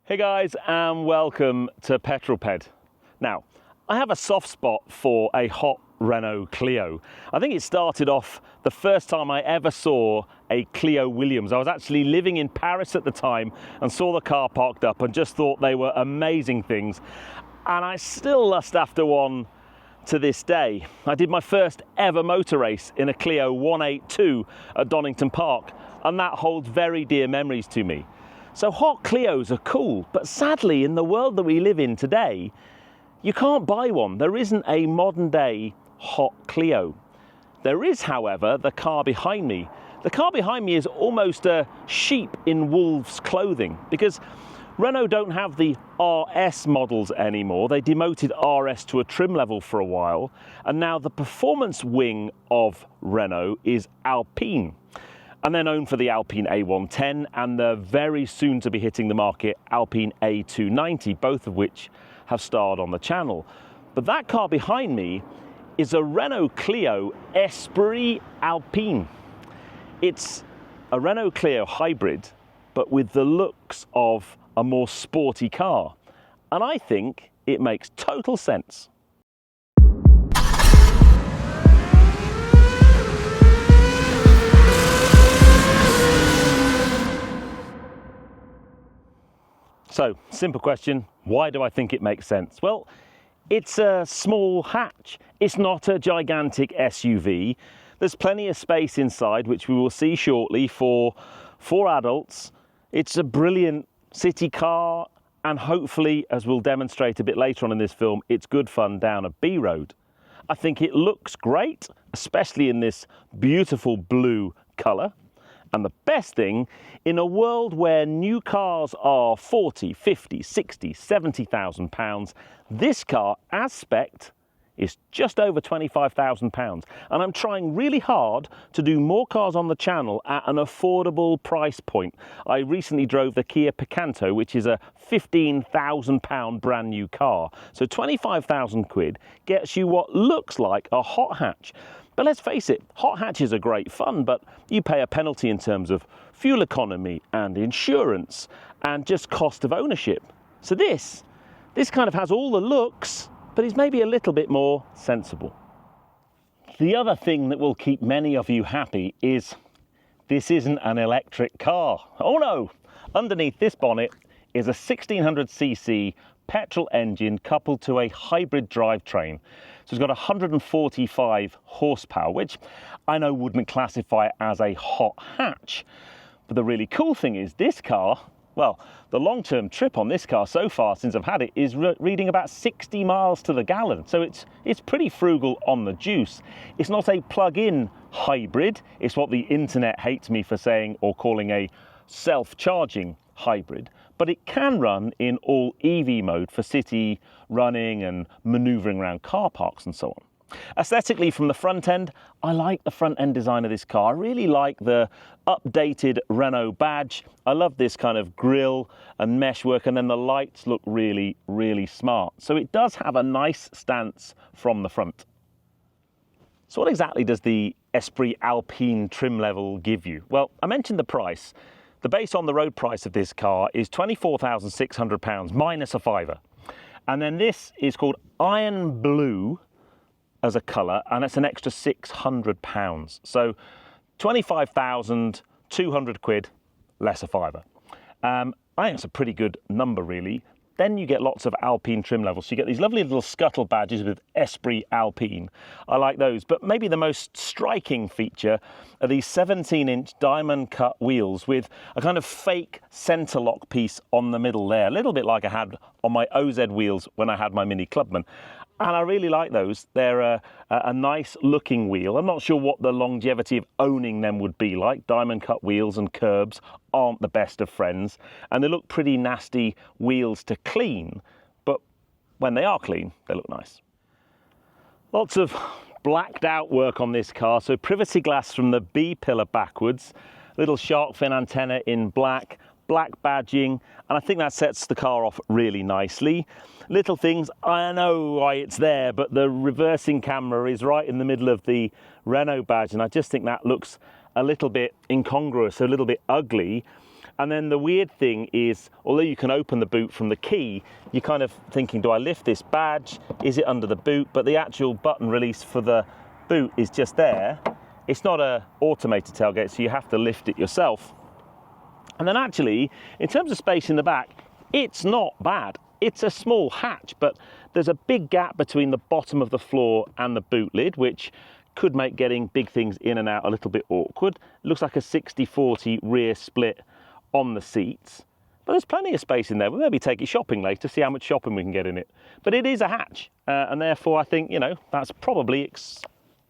Hey guys, and welcome to Petrol Ped. Now, I have a soft spot for a hot Renault Clio. I think it started off the first time I ever saw a Clio Williams. I was actually living in Paris at the time and saw the car parked up and just thought they were amazing things. And I still lust after one to this day. I did my first ever motor race in a Clio 182 at Donington Park, and that holds very dear memories to me. So hot Clios are cool, but sadly in the world that we live in today, you can't buy one. There isn't a modern day hot Clio. There is, however, the car behind me. The car behind me is almost a sheep in wolf's clothing, because Renault don't have the RS models anymore. They demoted RS to a trim level for a while, and now the performance wing of Renault is Alpine. And they're known for the Alpine A110 and the very soon to be hitting the market Alpine A290, both of which have starred on the channel. But that car behind me is a Renault Clio Esprit Alpine. It's a Renault Clio hybrid, but with the looks of a more sporty car. And I think it makes total sense. So, simple question, why do I think it makes sense? Well, it's a small hatch. It's not a gigantic SUV. There's plenty of space inside, which we will see shortly, for adults. It's a brilliant city car, and hopefully, as we'll demonstrate a bit later on in this film, it's good fun down a B road. I think it looks great, especially in this beautiful blue colour. And the best thing, in a world where new cars are 40, 50, 60, 70,000 pounds, this car, as spec'd, is just over 25,000 pounds. And I'm trying really hard to do more cars on the channel at an affordable price point. I recently drove the Kia Picanto, which is a 15,000 pound brand new car. So 25,000 quid gets you what looks like a hot hatch. But let's face it, hot hatches are great fun, but you pay a penalty in terms of fuel economy and insurance and just cost of ownership. So this kind of has all the looks, but is maybe a little bit more sensible. The other thing that will keep many of you happy is this isn't an electric car. Oh no! Underneath this bonnet is a 1600cc petrol engine coupled to a hybrid drivetrain. So it's got 145 horsepower, which I know wouldn't classify as a hot hatch. But the really cool thing is this car, well, the long-term trip on this car so far since I've had it is reading about 60 miles to the gallon. So it's pretty frugal on the juice. It's not a plug-in hybrid. It's what the internet hates me for saying or calling a self-charging hybrid, but it can run in all EV mode for city running and manoeuvring around car parks and so on. Aesthetically, from the front end, I like the front end design of this car. I really like the updated Renault badge. I love this kind of grille and meshwork, and then the lights look really, really smart. So it does have a nice stance from the front. So what exactly does the Esprit Alpine trim level give you? Well, I mentioned the price. The base on the road price of this car is £24,600 minus a fiver. And then this is called Iron Blue as a colour, and it's an extra £600. So 25,200 quid less a fiver. I think it's a pretty good number, really. Then you get lots of Alpine trim levels. So you get these lovely little scuttle badges with Esprit Alpine. I like those. But maybe the most striking feature are these 17-inch diamond cut wheels with a kind of fake centre lock piece on the middle there. A little bit like I had on my OZ wheels when I had my Mini Clubman. And I really like those. They're a nice looking wheel. I'm not sure what the longevity of owning them would be like. Diamond cut wheels and curbs aren't the best of friends. And they look pretty nasty wheels to clean. But when they are clean, they look nice. Lots of blacked out work on this car. So privacy glass from the B pillar backwards. Little shark fin antenna in black. Black badging, and I think that sets the car off really nicely. Little things, I know why it's there, but the reversing camera is right in the middle of the Renault badge, and I just think that looks a little bit incongruous, a little bit ugly. And then the weird thing is, although you can open the boot from the key, you're kind of thinking, do I lift this badge? Is it under the boot? But the actual button release for the boot is just there. It's not an automated tailgate, so you have to lift it yourself. And then actually, in terms of space in the back, it's not bad. It's a small hatch, but there's a big gap between the bottom of the floor and the boot lid, which could make getting big things in and out a little bit awkward. It looks like a 60-40 rear split on the seats, but there's plenty of space in there. We'll maybe take it shopping later, see how much shopping we can get in it. But it is a hatch, and therefore I think, you know, that's probably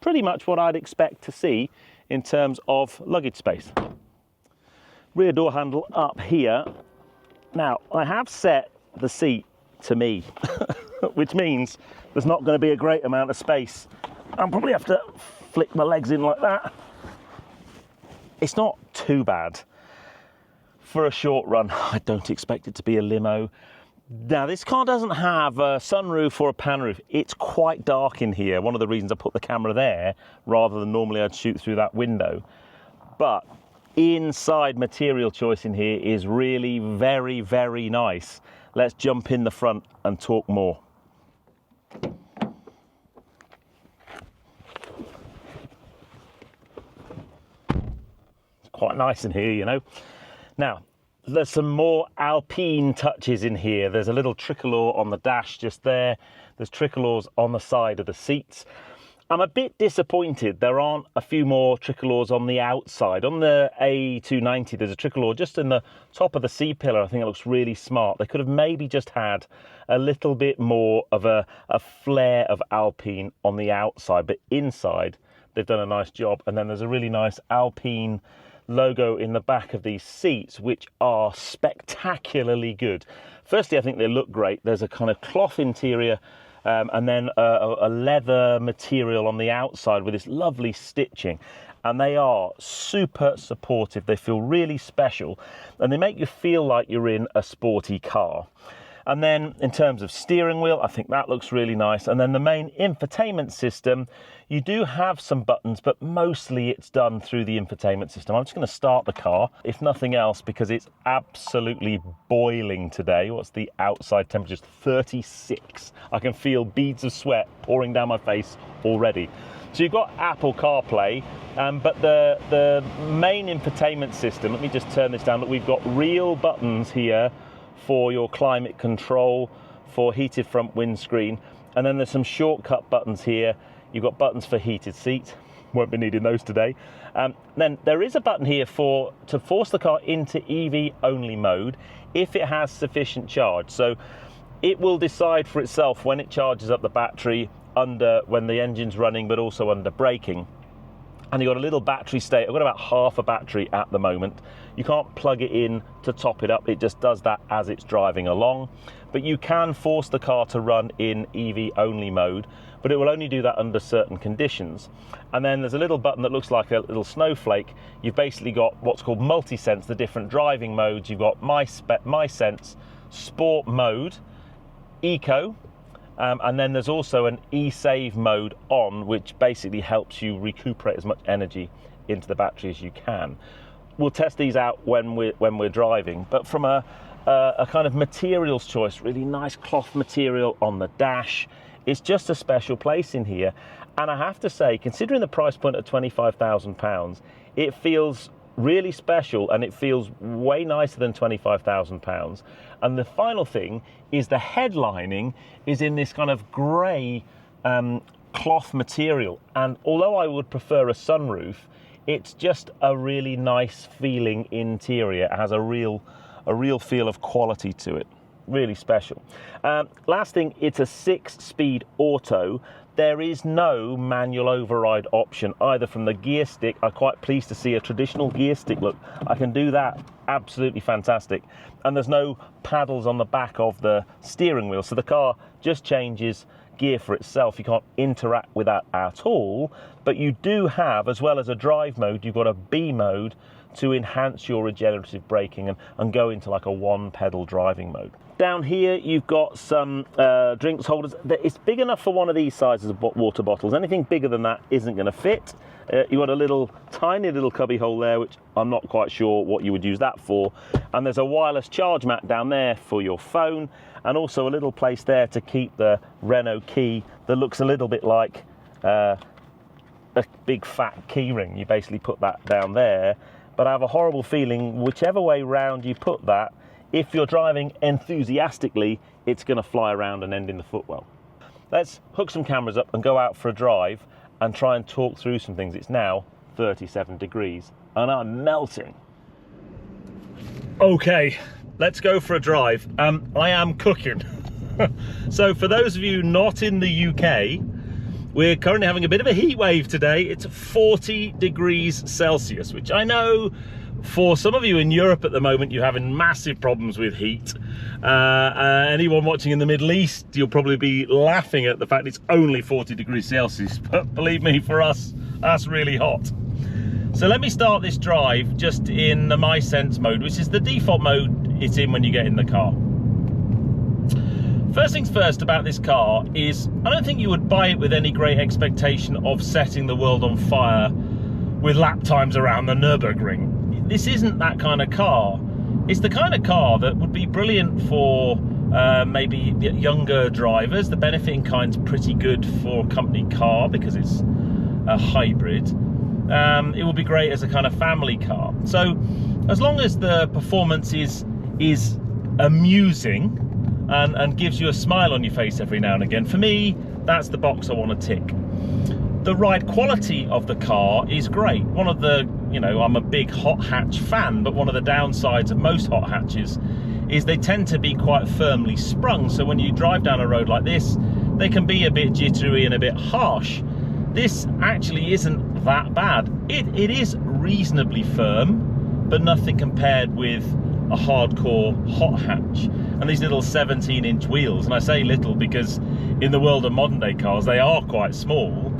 pretty much what I'd expect to see in terms of luggage space. Rear door handle up here. Now, I have set the seat to me, which means there's not going to be a great amount of space. I'll probably have to flick my legs in like that. It's not too bad. For a short run, I don't expect it to be a limo. Now, this car doesn't have a sunroof or a pan roof. It's quite dark in here. One of the reasons I put the camera there rather than normally I'd shoot through that window. But inside material choice in here is really very, very nice. Let's jump in the front and talk more. It's quite nice in here, you know. Now, there's some more Alpine touches in here. There's a little tricolor on the dash just there. There's tricolors on the side of the seats. I'm a bit disappointed there aren't a few more tricolors on the outside. On the A290, there's a tricolor just in the top of the C-pillar. I think it looks really smart. They could have maybe just had a little bit more of a flare of Alpine on the outside, but inside, they've done a nice job. And then there's a really nice Alpine logo in the back of these seats, which are spectacularly good. Firstly, I think they look great. There's a kind of cloth interior and then a leather material on the outside with this lovely stitching, and they are super supportive. They feel really special, and they make you feel like you're in a sporty car. And then in terms of steering wheel, I think that looks really nice. And then the main infotainment system, you do have some buttons, but mostly it's done through the infotainment system. I'm just going to start the car, if nothing else, because it's absolutely boiling today. What's the outside temperature? 36. I can feel beads of sweat pouring down my face already. So you've got Apple CarPlay, but the main infotainment system, let me just turn this down, look, we've got real buttons here for your climate control, for heated front windscreen, and then there's some shortcut buttons here. You've got buttons for heated seats, won't be needing those today. Then there is a button here to force the car into EV only mode if it has sufficient charge. So it will decide for itself when it charges up the battery when the engine's running, but also under braking. And you've got a little battery state. I've got about half a battery at the moment. You can't plug it in to top it up. It just does that as it's driving along. But you can force the car to run in EV only mode, but it will only do that under certain conditions. And then there's a little button that looks like a little snowflake. You've basically got what's called multi-sense, the different driving modes. You've got My Sense, Sport mode, Eco, and then there's also an e-save mode on, which basically helps you recuperate as much energy into the battery as you can. We'll test these out when we're driving, but from a kind of materials choice, really nice cloth material on the dash. It's just a special place in here, and I have to say, considering the price point at £25,000, it feels really special, and it feels way nicer than £25,000. And the final thing is the headlining is in this kind of grey cloth material, and although I would prefer a sunroof, it's just a really nice feeling interior. It has a real feel of quality to it. Really special. Last thing, it's a 6-speed auto. There is no manual override option either from the gear stick. I'm quite pleased to see a traditional gear stick. Look, I can do that. Absolutely fantastic. And there's no paddles on the back of the steering wheel, so the car just changes gear for itself. You can't interact with that at all, but you do have, as well as a drive mode, you've got a B mode to enhance your regenerative braking and go into like a one pedal driving mode. Down here you've got some drinks holders. It's big enough for one of these sizes of water bottles. Anything bigger than that isn't going to fit. You've got a little tiny little cubby hole there, which I'm not quite sure what you would use that for. And there's a wireless charge mat down there for your phone, and also a little place there to keep the Renault key that looks a little bit like a big fat key ring. You basically put that down there, but I have a horrible feeling whichever way round you put that, if you're driving enthusiastically, it's going to fly around and end in the footwell. Let's hook some cameras up and go out for a drive and try and talk through some things. It's now 37 degrees and I'm melting. Okay, let's go for a drive. I am cooking. So for those of you not in the UK, we're currently having a bit of a heat wave today. It's 40 degrees Celsius, which I know for some of you in Europe at the moment, you're having massive problems with heat. Anyone watching in the Middle East, you'll probably be laughing at the fact it's only 40 degrees Celsius, but believe me, for us, that's really hot. So let me start this drive just in the My Sense mode, which is the default mode it's in when you get in the car. First things first about this car is, I don't think you would buy it with any great expectation of setting the world on fire with lap times around the Nürburgring. This isn't that kind of car. It's the kind of car that would be brilliant for maybe younger drivers. The benefit in kind's pretty good for a company car because it's a hybrid. It will be great as a kind of family car. So as long as the performance is amusing and gives you a smile on your face every now and again, for me, that's the box I want to tick. The ride quality of the car is great. One of the, I'm a big hot hatch fan, but one of the downsides of most hot hatches is they tend to be quite firmly sprung. So when you drive down a road like this, they can be a bit jittery and a bit harsh. This actually isn't that bad. It is reasonably firm, but nothing compared with a hardcore hot hatch. And these little 17-inch wheels, and I say little because in the world of modern day cars, they are quite small.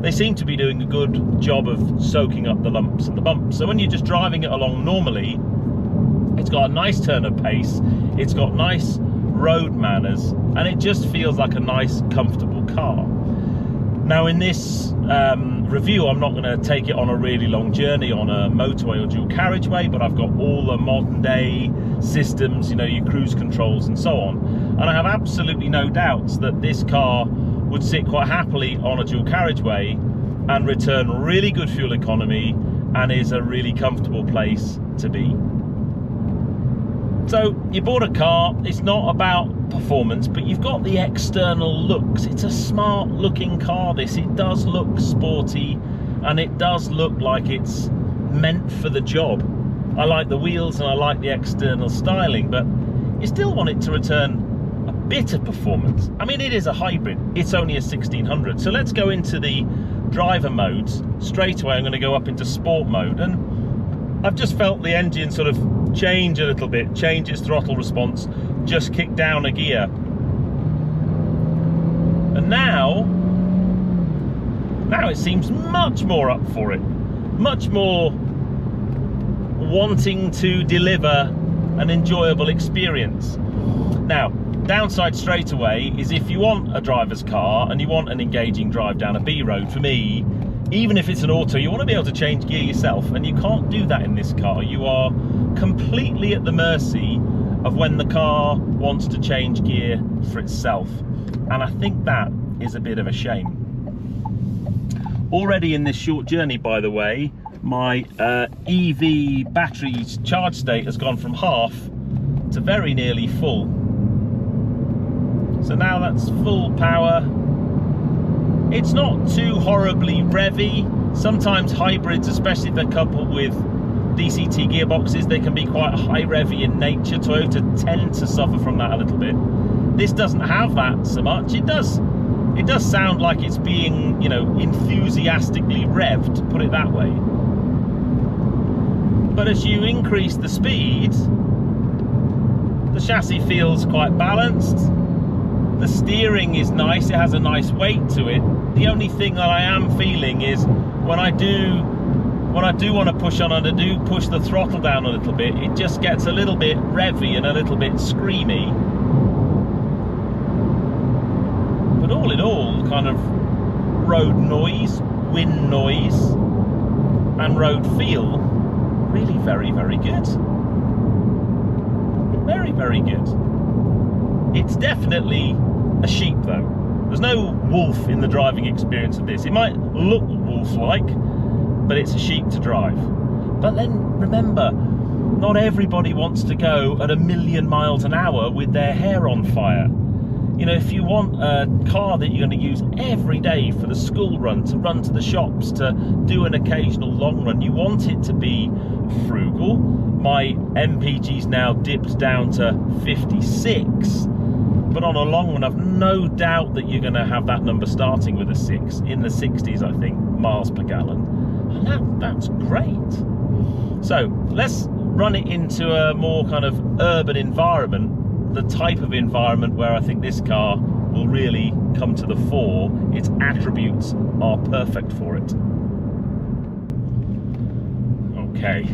They seem to be doing a good job of soaking up the lumps and the bumps. So when you're just driving it along normally, it's got a nice turn of pace, it's got nice road manners, and it just feels like a nice, comfortable car. Now in this review, I'm not going to take it on a really long journey on a motorway or dual carriageway, but I've got all the modern day systems, your cruise controls and so on. And I have absolutely no doubts that this car would sit quite happily on a dual carriageway and return really good fuel economy and is a really comfortable place to be. So you bought a car, it's not about performance, but you've got the external looks. It's a smart looking car, this. It does look sporty and it does look like it's meant for the job. I like the wheels and I like the external styling, but you still want it to return a bit of performance. I mean, it is a hybrid, it's only a 1600. So let's go into the driver modes. Straight away I'm going to go up into sport mode, and I've just felt the engine sort of change a little bit, change its throttle response, just kick down a gear. And now it seems much more up for it, much more wanting to deliver an enjoyable experience. Now, downside straight away is if you want a driver's car and you want an engaging drive down a B road, for me, even if it's an auto, you want to be able to change gear yourself, and you can't do that in this car. You are completely at the mercy of when the car wants to change gear for itself, and I think that is a bit of a shame. Already in this short journey, by the way, my EV battery charge state has gone from half to very nearly full. So now that's full power. It's not too horribly revvy. Sometimes hybrids, especially if they're coupled with DCT gearboxes, they can be quite high revvy in nature. Toyota tend to suffer from that a little bit. This doesn't have that so much. It does sound like it's being, enthusiastically revved, put it that way. But as you increase the speed, the chassis feels quite balanced. The steering is nice, it has a nice weight to it. The only thing that I am feeling is when I do when I do want to push on and I do push the throttle down a little bit, it just gets a little bit revvy and a little bit screamy. But all in all, kind of road noise, wind noise, and road feel, really very, very good. Very, very good. It's definitely a sheep though. There's no wolf in the driving experience of this. It might look wolf-like, but it's a sheep to drive. But then remember, not everybody wants to go at 1,000,000 miles an hour with their hair on fire. You know, if you want a car that you're going to use every day for the school run, to run to the shops, to do an occasional long run, you want it to be frugal. My MPG's now dipped down to 56, but on a long run, I've no doubt that you're going to have that number starting with a 6, in the 60s, I think, miles per gallon. And that's great. So let's run it into a more kind of urban environment, the type of environment where I think this car will really come to the fore. Its attributes are perfect for it. Okay,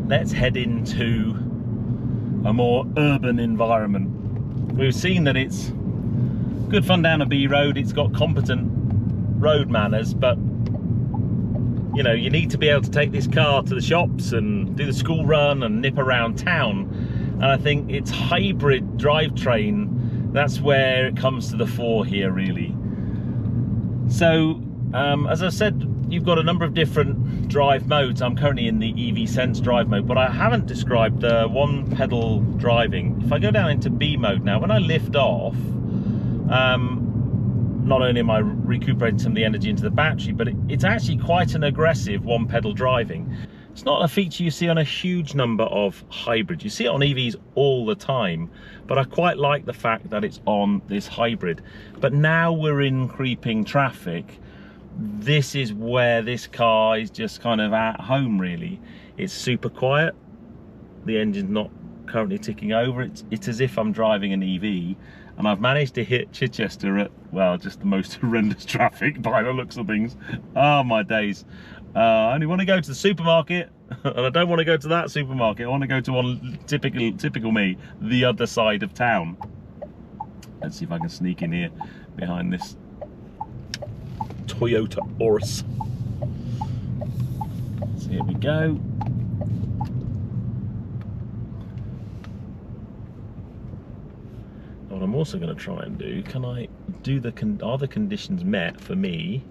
let's head into a more urban environment. We've seen that it's good fun down a B road, it's got competent road manners, but you know, you need to be able to take this car to the shops and do the school run and nip around town. And I think its hybrid drivetrain, that's where it comes to the fore here, really. So, as I said, you've got a number of different drive modes. I'm currently in the EV Sense drive mode, but I haven't described the one pedal driving. If I go down into B mode now, when I lift off, not only am I recuperating some of the energy into the battery, but it's actually quite an aggressive one pedal driving. It's not a feature you see on a huge number of hybrids. You see it on EVs all the time, but I quite like the fact that it's on this hybrid. But now we're in creeping traffic. This is where this car is just kind of at home, really. It's super quiet. The engine's not currently ticking over. It's as if I'm driving an EV, and I've managed to hit Chichester at, well, just the most horrendous traffic by the looks of things. Oh, my days. I only want to go to the supermarket, and I don't want to go to that supermarket. I want to go to one typical me, the other side of town. Let's see if I can sneak in here behind this Toyota Urus. So here we go. What I'm also going to try and do, are the conditions met for me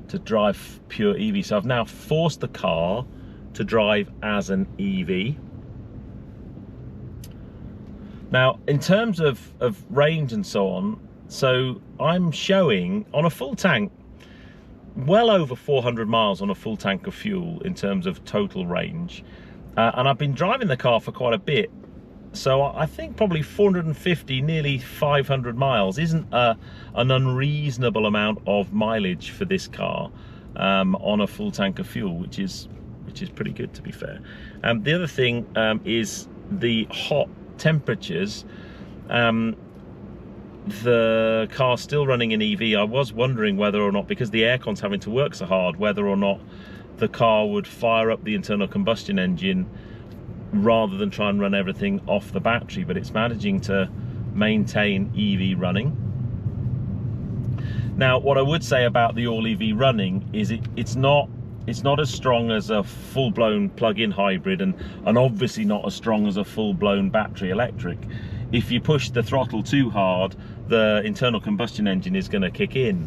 to drive pure EV? So I've now forced the car to drive as an EV. Now, in terms of range and so on, so I'm showing on a full tank well over 400 miles on a full tank of fuel in terms of total range, and I've been driving the car for quite a bit. So I think probably 450, nearly 500 miles isn't an unreasonable amount of mileage for this car on a full tank of fuel, which is pretty good, to be fair. The other thing is the hot temperatures. The car's still running an EV. I was wondering whether or not, because the aircon's having to work so hard, whether or not the car would fire up the internal combustion engine rather than try and run everything off the battery, but it's managing to maintain EV running. Now, what I would say about the all EV running is it's not as strong as a full-blown plug-in hybrid, and obviously not as strong as a full-blown battery electric. If you push the throttle too hard, the internal combustion engine is going to kick in.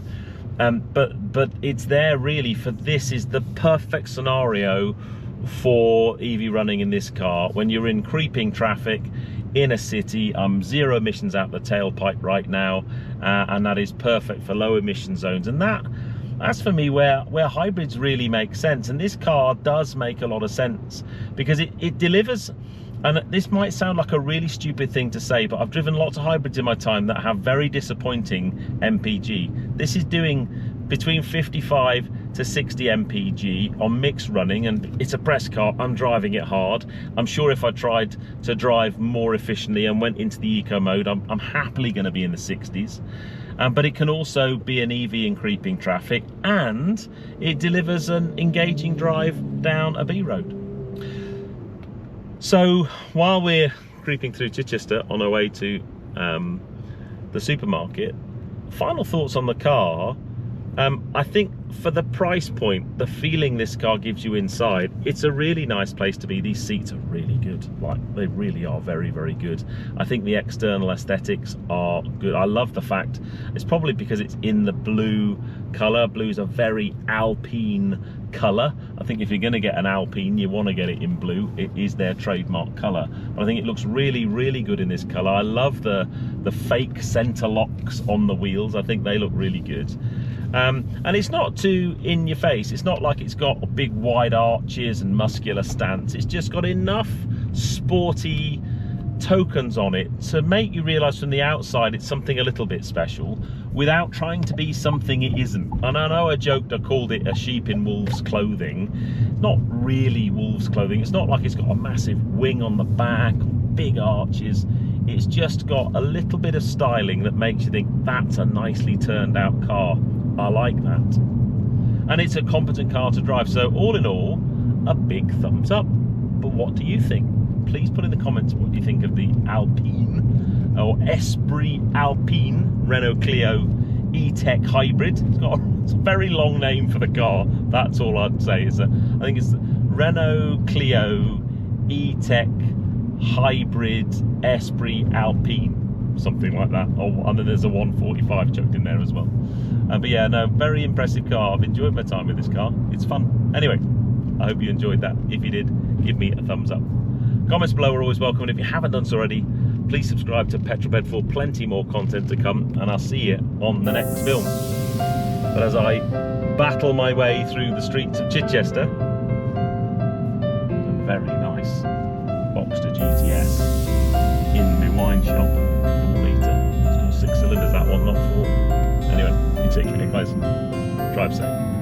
But it's there really for, this is the perfect scenario for EV running in this car when you're in creeping traffic in a city. Zero emissions out the tailpipe right now, and that is perfect for low emission zones, and that's for me where hybrids really make sense. And this car does make a lot of sense because it delivers. And this might sound like a really stupid thing to say, but I've driven lots of hybrids in my time that have very disappointing MPG. This is doing between 55 to 60 mpg on mixed running, and it's a press car. I'm driving it hard. I'm sure if I tried to drive more efficiently and went into the eco mode, I'm happily going to be in the 60s. But it can also be an EV in creeping traffic, and it delivers an engaging drive down a B road. So while we're creeping through Chichester on our way to the supermarket, final thoughts on the car. I think for the price point, the feeling this car gives you inside, it's a really nice place to be. These seats are really good. Like, they really are very, very good. I think the external aesthetics are good. I love the fact, it's probably because it's in the blue colour. Blue's a very Alpine colour. I think if you're going to get an Alpine, you want to get it in blue. It is their trademark colour. But I think it looks really, really good in this colour. I love the fake centre locks on the wheels. I think they look really good. And it's not too in your face. It's not like it's got big wide arches and muscular stance. It's just got enough sporty tokens on it to make you realise from the outside it's something a little bit special without trying to be something it isn't. And I know I joked, I called it a sheep in wolf's clothing. Not really wolf's clothing. It's not like it's got a massive wing on the back, big arches. It's just got a little bit of styling that makes you think that's a nicely turned out car. I like that. And it's a competent car to drive. So all in all, a big thumbs up. But what do you think? Please put in the comments what you think of the Alpine or Esprit Alpine Renault Clio E-Tech hybrid. It's a very long name for the car. That's all I'd say. I think it's the Renault Clio E-Tech hybrid Esprit Alpine, something like that. Oh, and then there's a 145 chucked in there as well. But yeah, no, very impressive car. I've enjoyed my time with this car. It's fun. Anyway, I hope you enjoyed that. If you did, give me a thumbs up. Comments below are always welcome, and if you haven't done so already, please subscribe to Petrol Ped for plenty more content to come, and I'll see you on the next film. But as I battle my way through the streets of Chichester, a very nice Boxster GTS in the wine shop, 4 litre. It's got 6 cylinders, that one, not 4. Anyway, you take care, guys. Drive safe.